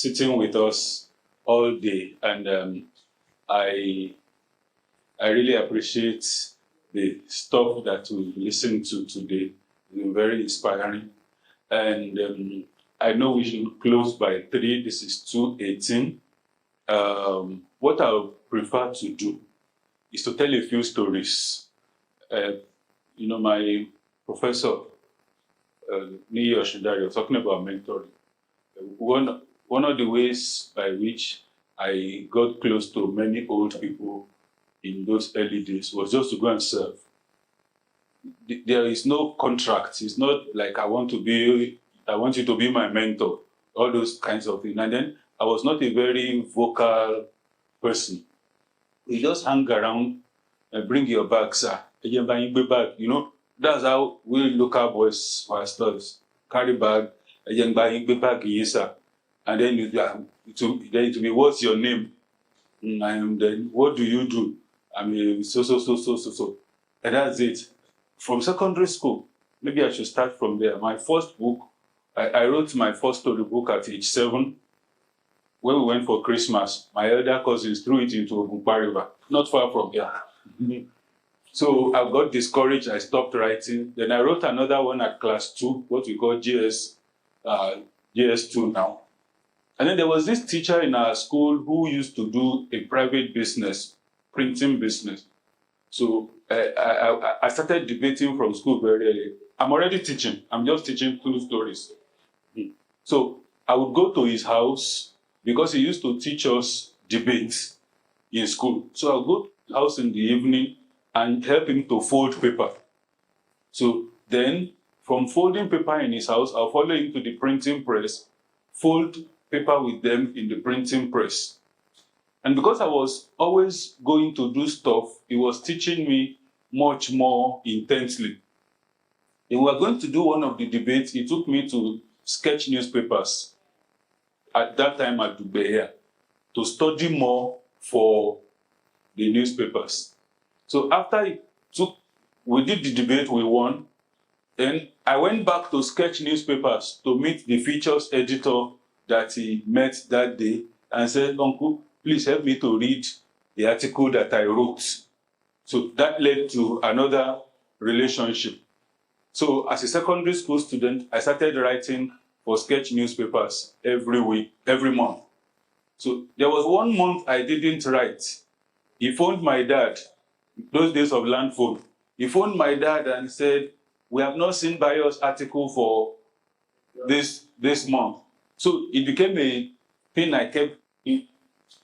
sitting with us all day, and I really appreciate the stuff that we listened to today. It's been very inspiring, and I know we should close by 3. This is 2:18. What I would prefer to do is to tell a few stories. My professor, Niyi Oshindari, was talking about mentoring. One of the ways by which I got close to many old people in those early days was just to go and serve. There is no contract. It's not like I want you to be my mentor, all those kinds of things. And then I was not a very vocal person. We just hang around and bring your bag, sir. Bag. That's how we local boys pastors carry bag, bag, sir. And then it will be, what's your name? And then what do you do? I mean, so. And that's it. From secondary school, maybe I should start from there. My first book, I wrote my first storybook at age 7. When we went for Christmas, my elder cousins threw it into Ogunpa River, not far from here. So I got discouraged. I stopped writing. Then I wrote another one at class 2, what we call GS2 now. And then there was this teacher in our school who used to do a private business, printing business. So I started debating from school very early. I'm already teaching. I'm just teaching 2 stories. So I would go to his house because he used to teach us debates in school. So I'll go to his house in the evening and help him to fold paper. So then from folding paper in his house, I'll follow him to the printing press, fold paper with them in the printing press. And because I was always going to do stuff, he was teaching me much more intensely. If we were going to do one of the debates, he took me to sketch newspapers at that time at Dubai to study more for the newspapers. So after we did the debate, we won. Then I went back to sketch newspapers to meet the features editor that he met that day and said, "Uncle, please help me to read the article that I wrote." So that led to another relationship. So as a secondary school student, I started writing for sketch newspapers every week, every month. So there was one month I didn't write. He phoned my dad, those days of land phone. He phoned my dad and said, "We have not seen Bayo's article for this month." So it became a thing I kept in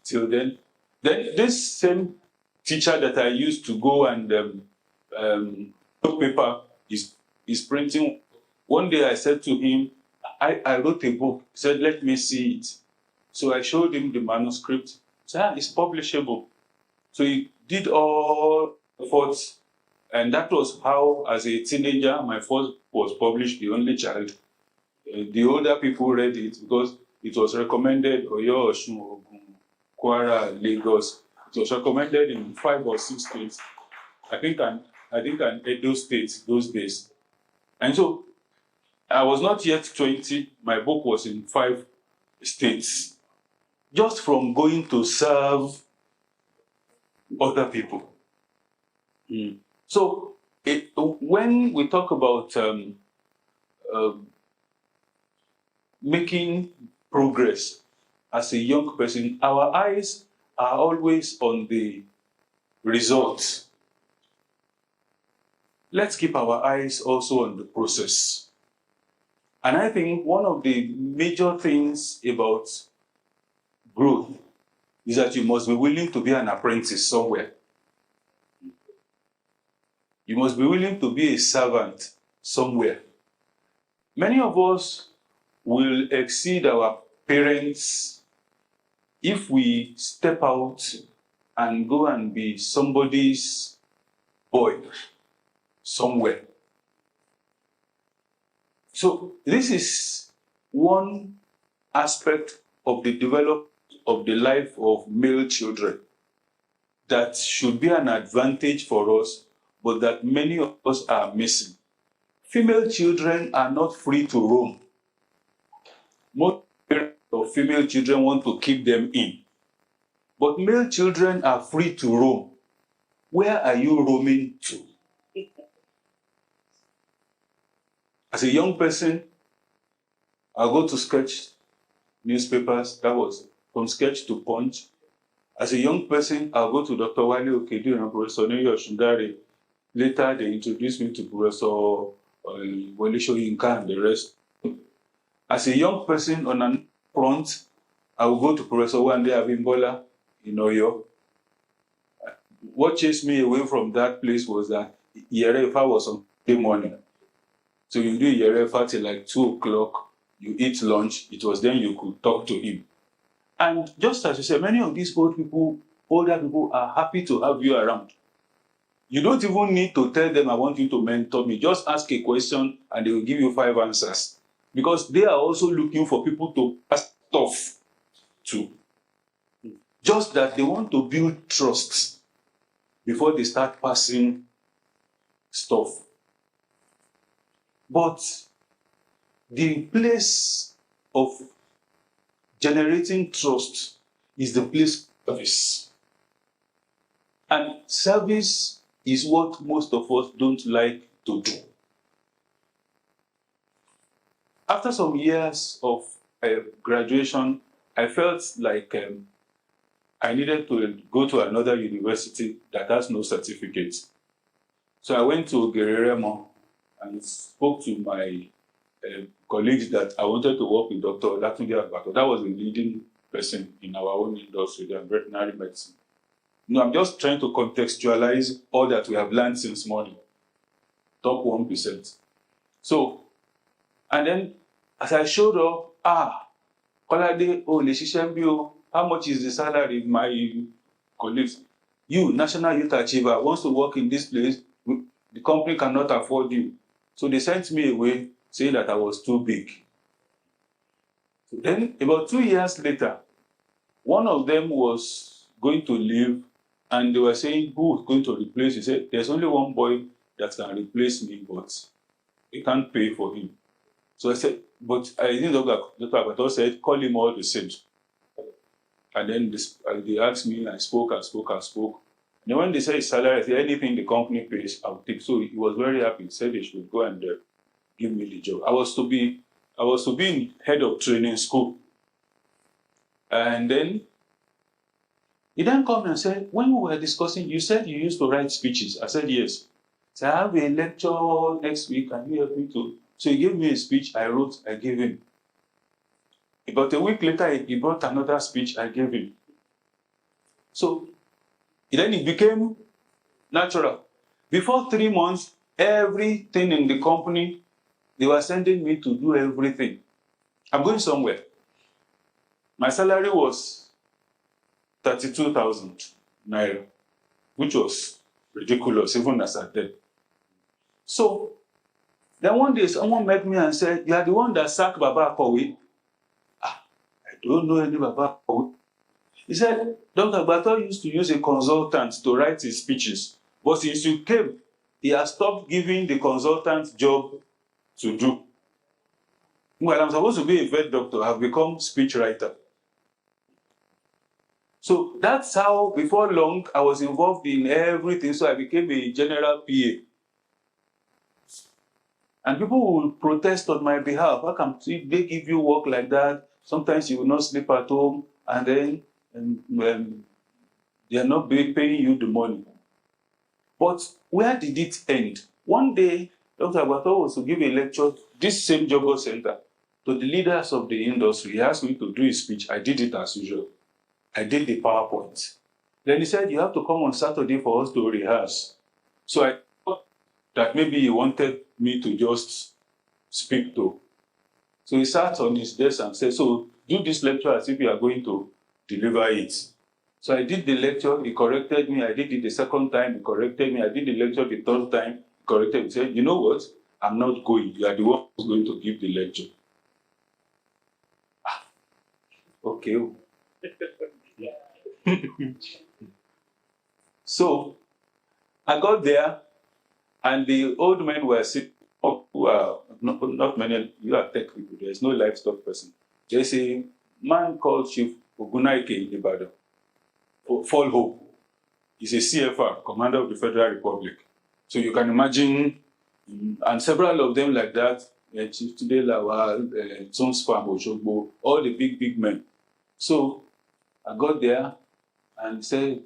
till then. Then this same teacher that I used to go and put paper is printing. One day I said to him, I wrote a book. He said, "Let me see it." So I showed him the manuscript. He said, "It's publishable." So he did all efforts. And that was how, as a teenager, my first was published, The Only Child. The older people read it because it was recommended Oyo, Osun, Ogun, Kwara, Lagos. It was recommended in 5 or 6 states. I think an Edo state those days. And so I was not yet 20. My book was in 5 states. Just from going to serve other people. So when we talk about making progress as a young person, our eyes are always on the results. Let's keep our eyes also on the process. And I think one of the major things about growth is that you must be willing to be an apprentice somewhere. You must be willing to be a servant somewhere. Many of us will exceed our parents if we step out and go and be somebody's boy somewhere. So this is one aspect of the development of the life of male children that should be an advantage for us, but that many of us are missing. Female children are not free to roam. Most parents of of female children want to keep them in. But male children are free to roam. Where are you roaming to? As a young person, I'll go to Sketch newspapers. That was from Sketch to Punch. As a young person, I'll go to Dr. Wale Okedu and Professor Neyo Shundari. Later, they introduced me to Professor Wale Soyinka and the rest. As a young person on an front, I will go to Professor Wande Abimbola in Oyo. What chased me away from that place was that Yerefa was on Monday morning. So you do Yerefa till like 2 o'clock, you eat lunch, it was then you could talk to him. And just as you said, many of these older people are happy to have you around. You don't even need to tell them, I want you to mentor me. Just ask a question and they will give you 5 answers. Because they are also looking for people to pass stuff to. Just that they want to build trust before they start passing stuff. But the place of generating trust is the place of service. And service is what most of us don't like to do. After some years of graduation, I felt like I needed to go to another university that has no certificate. So I went to Gereremo and spoke to my colleagues that I wanted to work with Dr. Olatunde Agbato. That was the leading person in our own industry, the veterinary medicine. No, I'm just trying to contextualize all that we have learned since morning. Top 1%. So, and then as I showed up, Kolade, how much is the salary? My colleagues, you, National Youth Achiever, wants to work in this place, the company cannot afford you. So they sent me away saying that I was too big. So then, about 2 years later, one of them was going to leave and they were saying, who is going to replace you? He said, there's only one boy that can replace me, but they can't pay for him. So I said, but I think Dr. Agbato said, call him all the same. And then they asked me, I spoke. And then when they said his salary, I said, anything the company pays, I'll take. So he was very happy. He said they should go and give me the job. I was to be in head of training school. And then he then called me and said, when we were discussing, you said you used to write speeches. I said, yes. So I have a lecture next week. Can you help me to? So he gave me a speech I wrote, I gave him. About a week later, he brought another speech I gave him. So then it became natural. Before 3 months, everything in the company, they were sending me to do everything. I'm going somewhere. My salary was 32,000 naira, which was ridiculous, even as at then. So then one day someone met me and said, you are the one that sacked Baba Akowi. I don't know any Baba Akowi. He said, Dr. Agbato used to use a consultant to write his speeches. But since you came, he has stopped giving the consultant job to do. Well, I'm supposed to be a vet doctor. I've become speech writer. So that's how, before long, I was involved in everything. So I became a general PA. And people will protest on my behalf. How come they give you work like that? Sometimes you will not sleep at home, and then they are not paying you the money. But where did it end? One day, Dr. Agbato was to give a lecture, this same Jogo Center, to the leaders of the industry. He asked me to do a speech. I did it as usual. I did the PowerPoint. Then he said, you have to come on Saturday for us to rehearse. So I thought that maybe he wanted me to just speak to. So he sat on his desk and said, so do this lecture as if you are going to deliver it. So I did the lecture, he corrected me. I did it the second time, he corrected me. I did the lecture the third time, he corrected me. He said, you know what? I'm not going. You are the one who's going to give the lecture. Okay. So I got there, and the old men were sitting up, who are not many, you are tech people, there's no livestock person. They say, man called Chief Ogunaike in Ibadan, Fall Hope. He's a CFR, Commander of the Federal Republic. So you can imagine, and several of them like that, Chief Tunde Lawal, Tsonsfam Oshogbo, all the big men. So I got there and said,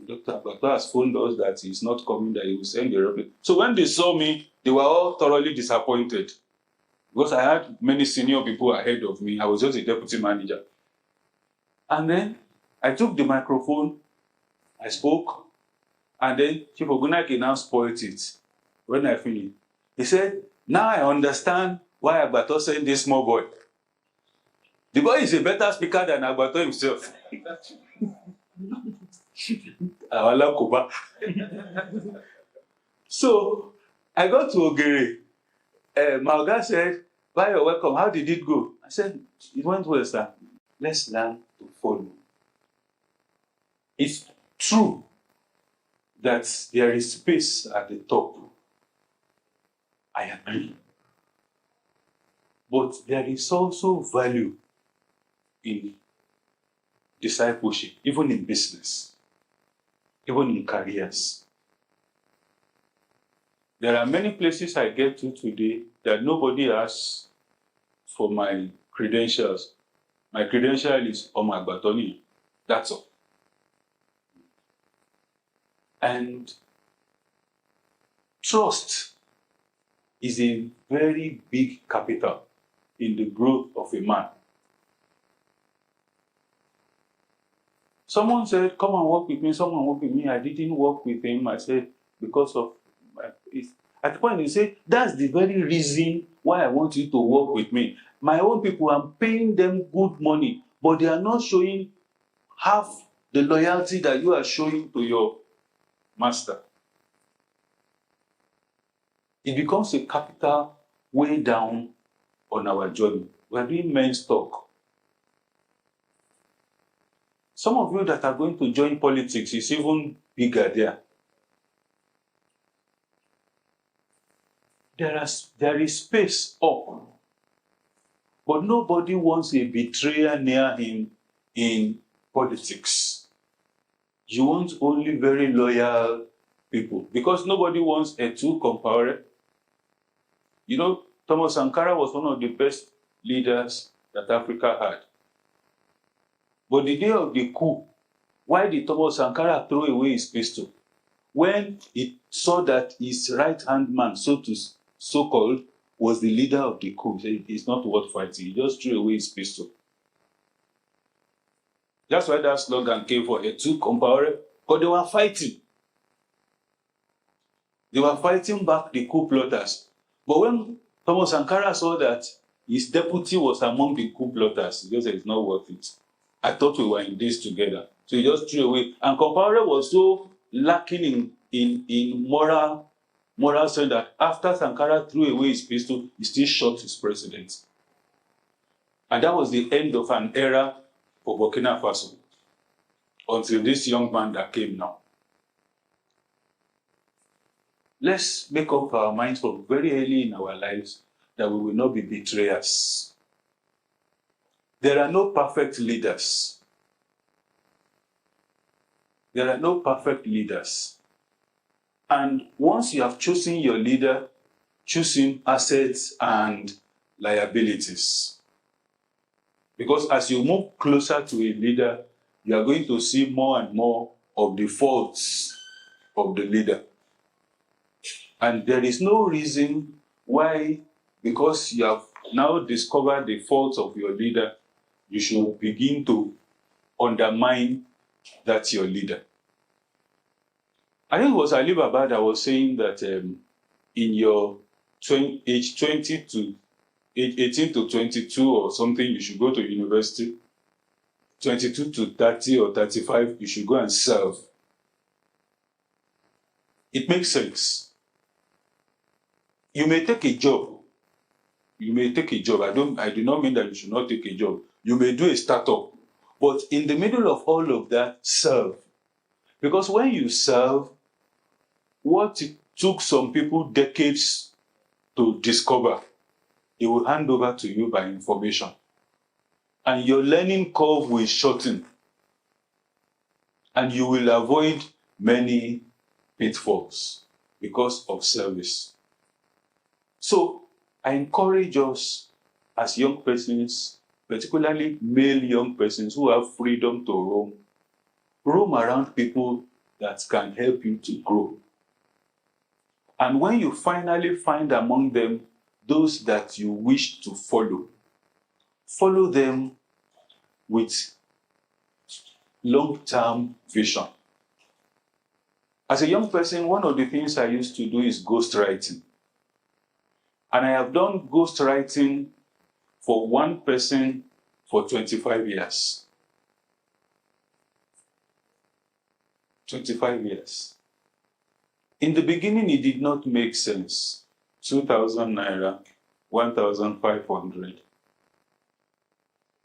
Dr. Abato has phoned us that he's not coming, that he will send the aeroplane. So when they saw me, they were all thoroughly disappointed because I had many senior people ahead of me. I was just a deputy manager. And then I took the microphone, I spoke, and then Chief Ogunaike now spoiled it. When I finished, he said, now I understand why Agbato sent this small boy. The boy is a better speaker than Agbato himself. So I got to Ogere. My Oga said, "Bye, you're welcome. How did it go?" I said, "It went well, sir. Let's learn to follow." It's true that there is space at the top. I agree. But there is also value in discipleship, even in business, even in careers. There are many places I get to today that nobody asks for my credentials. My credential is Omo Agbatoni. That's all. And trust is a very big capital in the growth of a man. Someone said, "Come and work with me." Someone work with me. I didn't work with him. I said, because of at the point he said, "That's the very reason why I want you to work with me. My own people, I'm paying them good money, but they are not showing half the loyalty that you are showing to your master." It becomes a capital way down on our journey. We are doing men's talk. Some of you that are going to join politics is even bigger there. There is space up, but nobody wants a betrayer near him in politics. You want only very loyal people, because nobody wants a two compared. You know, Thomas Sankara was one of the best leaders that Africa had. But the day of the coup, why did Thomas Sankara throw away his pistol? When he saw that his right-hand man, so-called, was the leader of the coup, he said, "It's not worth fighting." He just threw away his pistol. That's why that slogan came for a two compared, because they were fighting. They were fighting back the coup plotters. But when Thomas Sankara saw that his deputy was among the coup plotters, he just said, "It's not worth it. I thought we were in this together." So he just threw away. And Compaore was so lacking in moral strength that after Sankara threw away his pistol, he still shot his president. And that was the end of an era for Burkina Faso, until this young man that came now. Let's make up our minds from very early in our lives that we will not be betrayers. There are no perfect leaders. There are no perfect leaders. And once you have chosen your leader, choose him assets and liabilities. Because as you move closer to a leader, you are going to see more and more of the faults of the leader. And there is no reason why, because you have now discovered the faults of your leader, you should begin to undermine that your leader. I think it was Ali Baba that was saying that in your age 20 to age 18 to 22 or something, you should go to university. 22 to 30 or 35, you should go and serve. It makes sense. You may take a job. You may take a job. I do not mean that you should not take a job. You may do a startup. But in the middle of all of that, serve. Because when you serve, what it took some people decades to discover, they will hand over to you by information. and your learning curve will shorten, and you will avoid many pitfalls because of service. So I encourage us as young persons, particularly male young persons who have freedom to roam around people that can help you to grow. And when you finally find among them those that you wish to follow them with long-term vision. As a young person, one of the things I used to do is ghostwriting. And I have done ghostwriting for one person for 25 years. 25 years. In the beginning, it did not make sense. 2,000 naira, 1,500.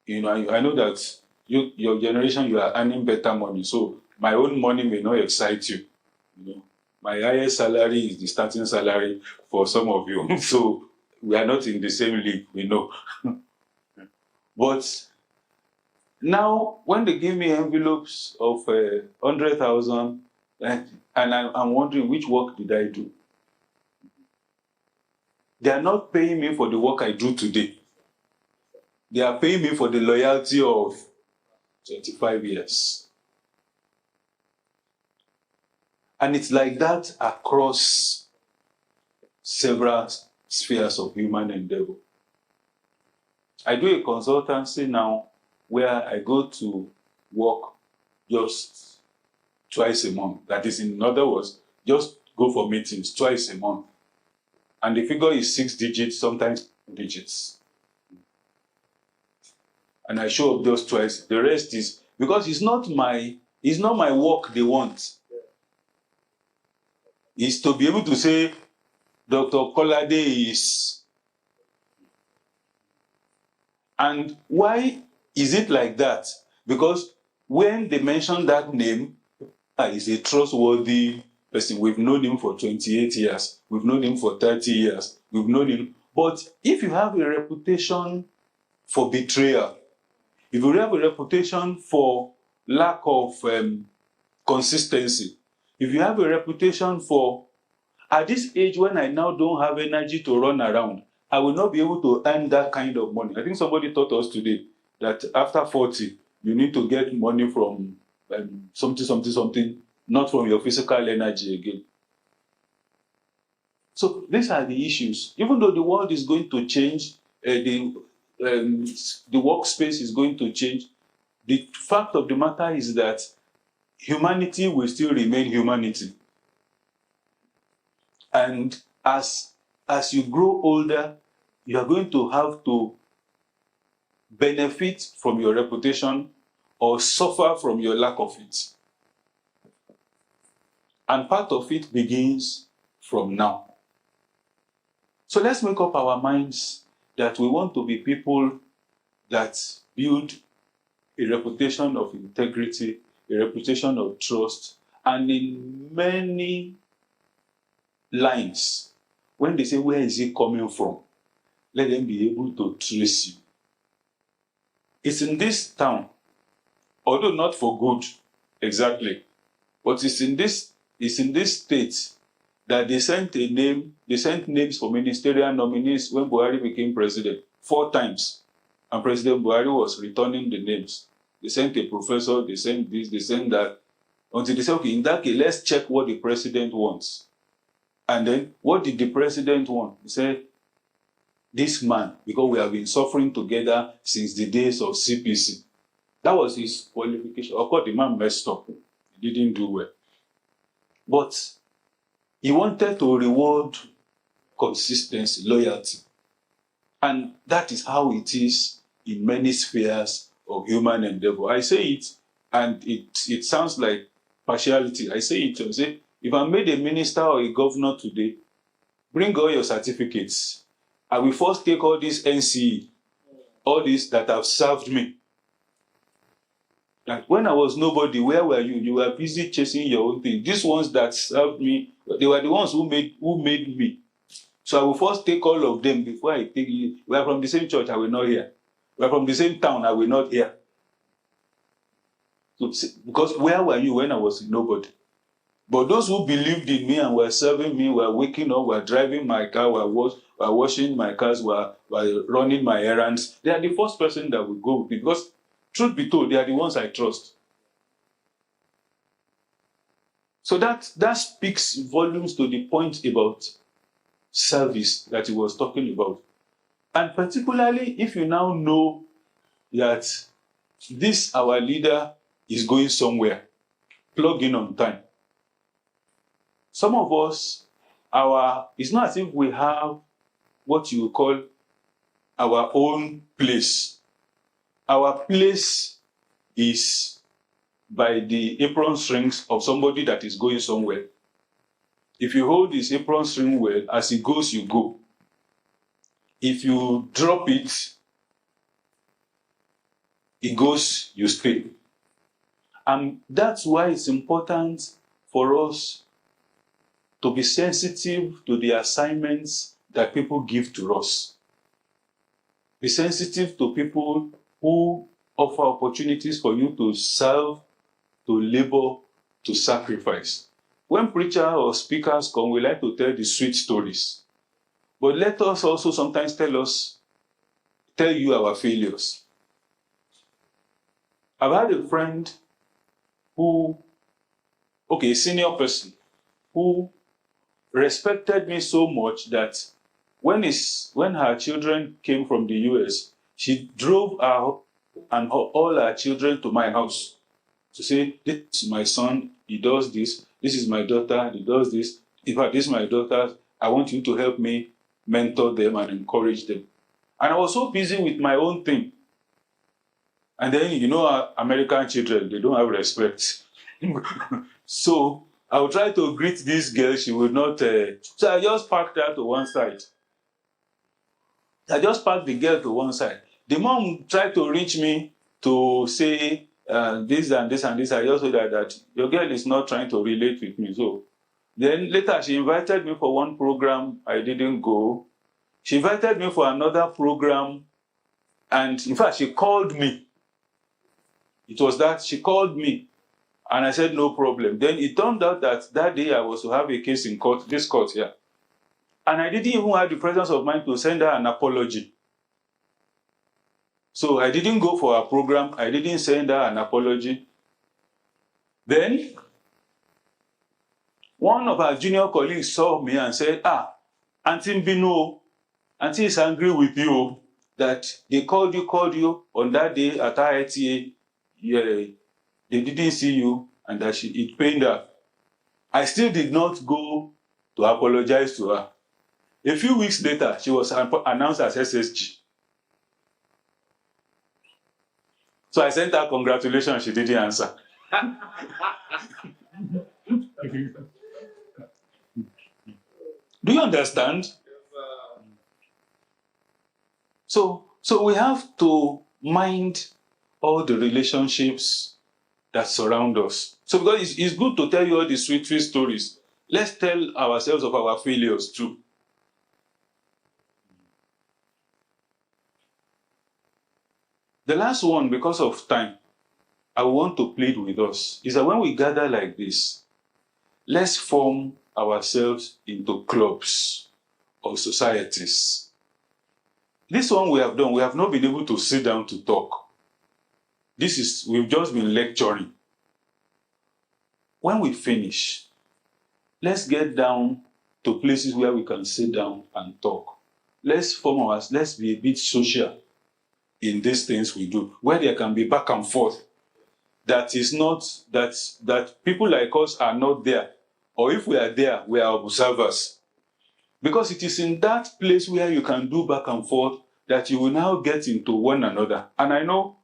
You know, I know that your generation, you are earning better money. So my own money may not excite you. You know, my highest salary is the starting salary for some of you. So we are not in the same league, we know. But now, when they give me envelopes of 100,000, and I'm wondering which work did I do? They are not paying me for the work I do today. They are paying me for the loyalty of 25 years. And it's like that across several spheres of human endeavor. I do a consultancy now where I go to work just twice a month. That is, in other words, just go for meetings twice a month. And the figure is 6 digits, sometimes digits. And I show up those twice. The rest is, because it's not my work they want. It's to be able to say, Dr. Kolade is. And why is it like that? Because when they mention that name, is a trustworthy person. We've known him for 28 years. We've known him for 30 years. We've known him. But if you have a reputation for betrayal, if you have a reputation for lack of consistency, if you have a reputation for, at this age when I now don't have energy to run around, I will not be able to earn that kind of money. I think somebody taught us today that after 40, you need to get money from something, not from your physical energy again. So these are the issues. Even though the world is going to change, the workspace is going to change, the fact of the matter is that humanity will still remain humanity. And as you grow older, you are going to have to benefit from your reputation or suffer from your lack of it. And part of it begins from now. So let's make up our minds that we want to be people that build a reputation of integrity, a reputation of trust, and in many lines, when they say, where is it coming from? Let them be able to trace you. It's in this town, although not for good, exactly, but it's in this state that they sent names for ministerial nominees when Buhari became president 4 times. And President Buhari was returning the names. They sent a professor, they sent this, they sent that, until they said, okay, in that case, let's check what the president wants. And then, what did the president want? He said, this man, because we have been suffering together since the days of CPC. That was his qualification. Of course, the man messed up. He didn't do well. But he wanted to reward consistency, loyalty. And that is how it is in many spheres of human endeavor. I say it, and it sounds like partiality. I say it, I say, if I'm made a minister or a governor today, bring all your certificates. I will first take all this NCE, all this that have served me. Like when I was nobody, where were you? You were busy chasing your own thing. These ones that served me, they were the ones who made me. So I will first take all of them before I take you. We are from the same church, I will not hear. We're from the same town, I will not hear. So, because where were you when I was nobody? But those who believed in me and were serving me, were waking up, were driving my car, were washing my cars, were running my errands, they are the first person that will go with me. Because, truth be told, they are the ones I trust. So that speaks volumes to the point about service that he was talking about. And particularly if you now know that this, our leader, is going somewhere, plug in on time. Some of us, it's not as if we have what you call our own place. Our place is by the apron strings of somebody that is going somewhere. If you hold his apron string well, as he goes, you go. If you drop it, it goes, you stay. And that's why it's important for us to be sensitive to the assignments that people give to us. Be sensitive to people who offer opportunities for you to serve, to labor, to sacrifice. When preachers or speakers come, we like to tell the sweet stories. But let us also sometimes tell you our failures. I've had a friend a senior person, who respected me so much that when her children came from the US, she drove all her children to my house to say, this is my son, he does this. This is my daughter, he does this. In fact, this is my daughter. I want you to help me mentor them and encourage them. And I was so busy with my own thing. And then, American children, they don't have respect. So I would try to greet this girl, she would not. So I just parked her to one side. I just parked the girl to one side. The mom tried to reach me to say this and this and this. I just told her that your girl is not trying to relate with me. So then later she invited me for one program. I didn't go. She invited me for another program. And in fact, she called me. It was that she called me. And I said, no problem. Then it turned out that day I was to have a case in court, this court here. And I didn't even have the presence of mind to send her an apology. So I didn't go for her program. I didn't send her an apology. Then one of our junior colleagues saw me and said, Auntie Mbino, Auntie is angry with you that they called you on that day at IITA. Yeah, they didn't see you and that it pained her. I still did not go to apologize to her. A few weeks later, she was announced as SSG. So I sent her congratulations, she didn't answer. Do you understand? So we have to mind all the relationships that surround us. So because it's good to tell you all the sweet stories, let's tell ourselves of our failures too. The last one, because of time, I want to plead with us, is that when we gather like this, let's form ourselves into clubs or societies. This one we have done, we have not been able to sit down to talk. We've just been lecturing. When we finish, let's get down to places where we can sit down and talk. Let's be a bit social in these things we do, where there can be back and forth. That is not, that people like us are not there. Or if we are there, we are observers. Because it is in that place where you can do back and forth that you will now get into one another. And I know,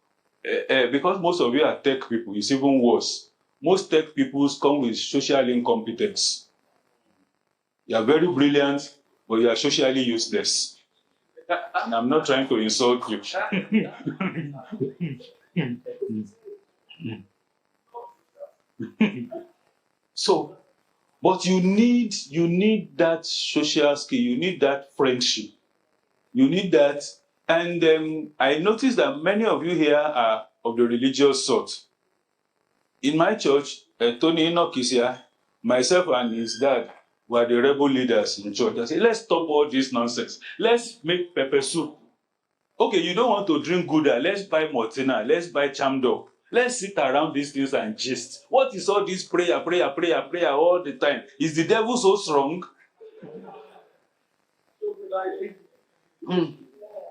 because most of you are tech people, it's even worse. Most tech people come with social incompetence. You are very brilliant, but you are socially useless. And I'm not trying to insult you. So, but you need that social skill, you need that friendship, you need that And I noticed that many of you here are of the religious sort. In my church, Tony Enoch is here. Myself and his dad were the rebel leaders in church. I said, let's stop all this nonsense. Let's make pepper soup. Okay, you don't want to drink Gouda. Let's buy Mortina. Let's buy Chamdor. Let's sit around these things and gist. What is all this prayer all the time? Is the devil so strong?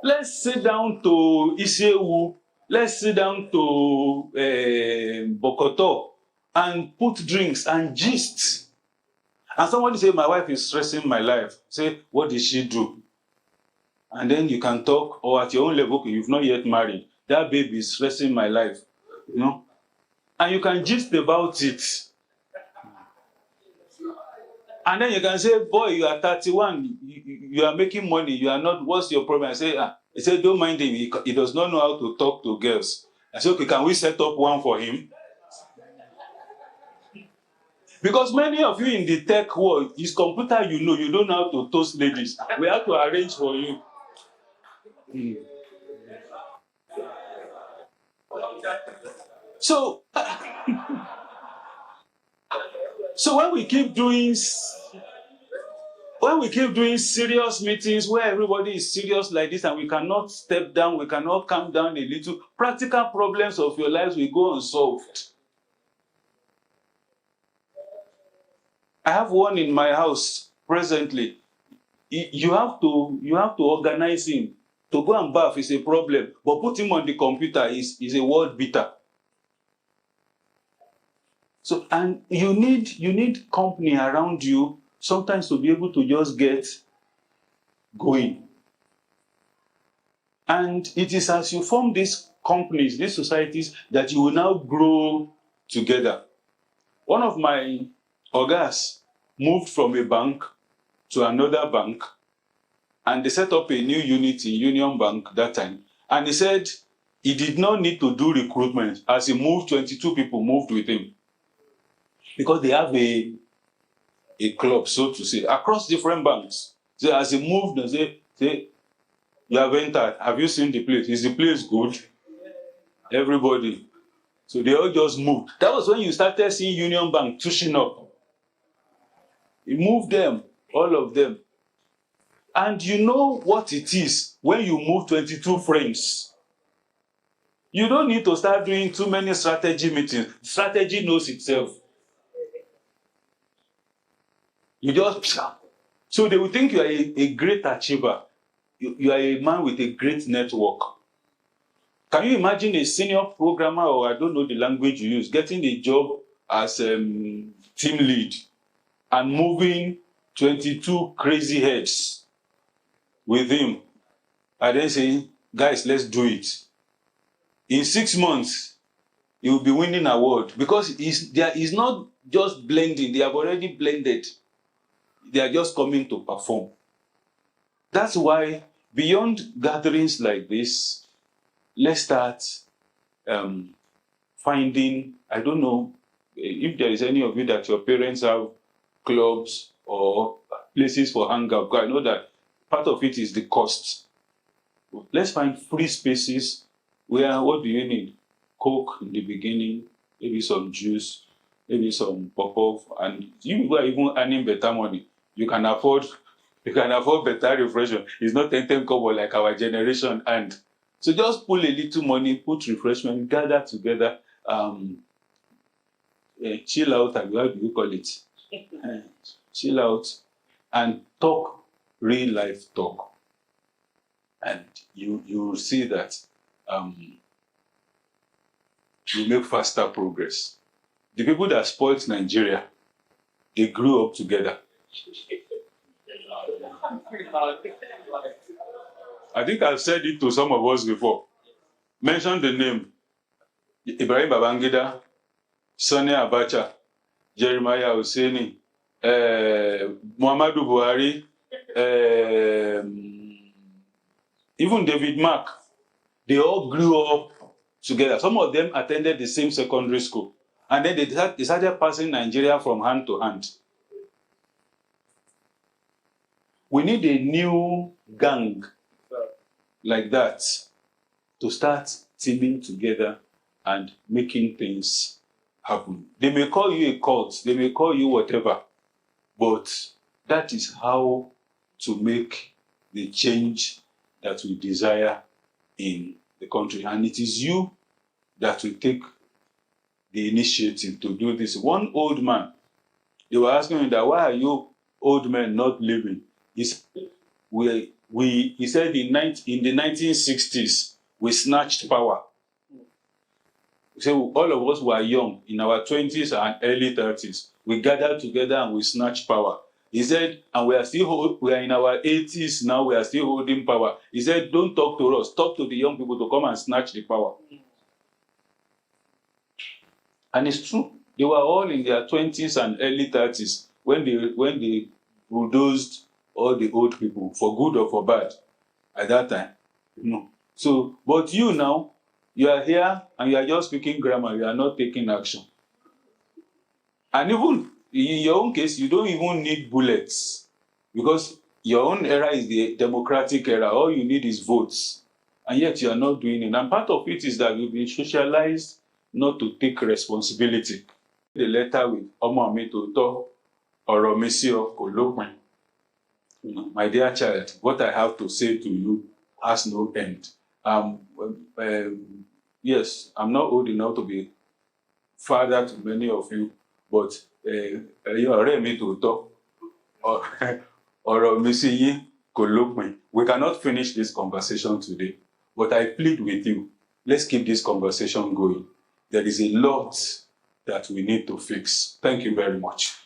Let's sit down to Isewu. Let's sit down to Bokoto and put drinks and gist. And somebody say, my wife is stressing my life. Say, what did she do? And then you can talk, or at your own level, okay, you've not yet married. That baby is stressing my life. You know? And you can gist about it. And then you can say, boy, you are 31, you are making money, you are not, what's your problem? I say, he said, don't mind him, he does not know how to talk to girls. I said, okay, can we set up one for him? Because many of you in the tech world, his computer, you don't know how to toast ladies. We have to arrange for you. So, so when we keep doing serious meetings where everybody is serious like this and we cannot step down, we cannot calm down a little, practical problems of your lives will go unsolved. I have one in my house presently. You have to organize him. To go and bath is a problem, but put him on the computer is a world beater. So, and you need company around you sometimes to be able to just get going. And it is as you form these companies, these societies, that you will now grow together. One of my ogas moved from a bank to another bank, and they set up a new unit in Union Bank that time. And he said he did not need to do recruitment. As he moved, 22 people moved with him. Because they have a club, so to say, across different banks. So as he moved, they say, you have entered. Have you seen the place? Is the place good? Everybody. So they all just moved. That was when you started seeing Union Bank tushing up. He moved them, all of them. And you know what it is when you move 22 friends. You don't need to start doing too many strategy meetings. Strategy knows itself. You just, so they will think you are a great achiever. You are a man with a great network. Can you imagine a senior programmer, or I don't know the language you use, getting a job as team lead and moving 22 crazy heads with him, and then saying, guys, let's do it. In 6 months, he will be winning award because he's not just blending, they have already blended. They are just coming to perform. That's why beyond gatherings like this, let's start finding, I don't know if there is any of you that your parents have clubs or places for hangout. I know that part of it is the cost. Let's find free spaces where, what do you need? Coke in the beginning, maybe some juice, maybe some pop-off, and you are even earning better money. You can afford better refreshment. It's not 10 kobo like our generation. And so just pull a little money, put refreshment, gather together, chill out, and what do you call it? Chill out and talk real life talk. And you will see that you make faster progress. The people that spoiled Nigeria, they grew up together. I think I've said it to some of us before. Mention the name. Ibrahim Babangida, Sani Abacha, Jeremiah Husseini, Muhammadu Buhari, even David Mark. They all grew up together. Some of them attended the same secondary school. And then they started passing Nigeria from hand to hand. We need a new gang like that to start teaming together and making things happen. They may call you a cult, they may call you whatever, but that is how to make the change that we desire in the country. And it is you that will take the initiative to do this. One old man, they were asking him that, why are you old men not living? He said, he said in the 1960s, we snatched power. So all of us were young, in our 20s and early 30s. We gathered together and we snatched power. He said, and we are in our 80s now, we are still holding power. He said, don't talk to us, talk to the young people to come and snatch the power. And it's true. They were all in their 20s and early 30s when they bulldozed all the old people, for good or for bad, at that time. No. So, but you now, you are here and you are just speaking grammar, you are not taking action. And even in your own case, you don't even need bullets, because your own era is the democratic era. All you need is votes. And yet you are not doing it. And part of it is that you've been socialized not to take responsibility. The letter with Ọmọ mi tòótọ́, ọ̀rọ̀ mi sí ọ kò lópin. My dear child, what I have to say to you has no end. Yes, I'm not old enough to be father to many of you, but ọ̀rẹ́ mi tòótọ́, ọ̀rọ̀ mi sí yín kò lópin. We cannot finish this conversation today, but I plead with you, let's keep this conversation going. There is a lot that we need to fix. Thank you very much.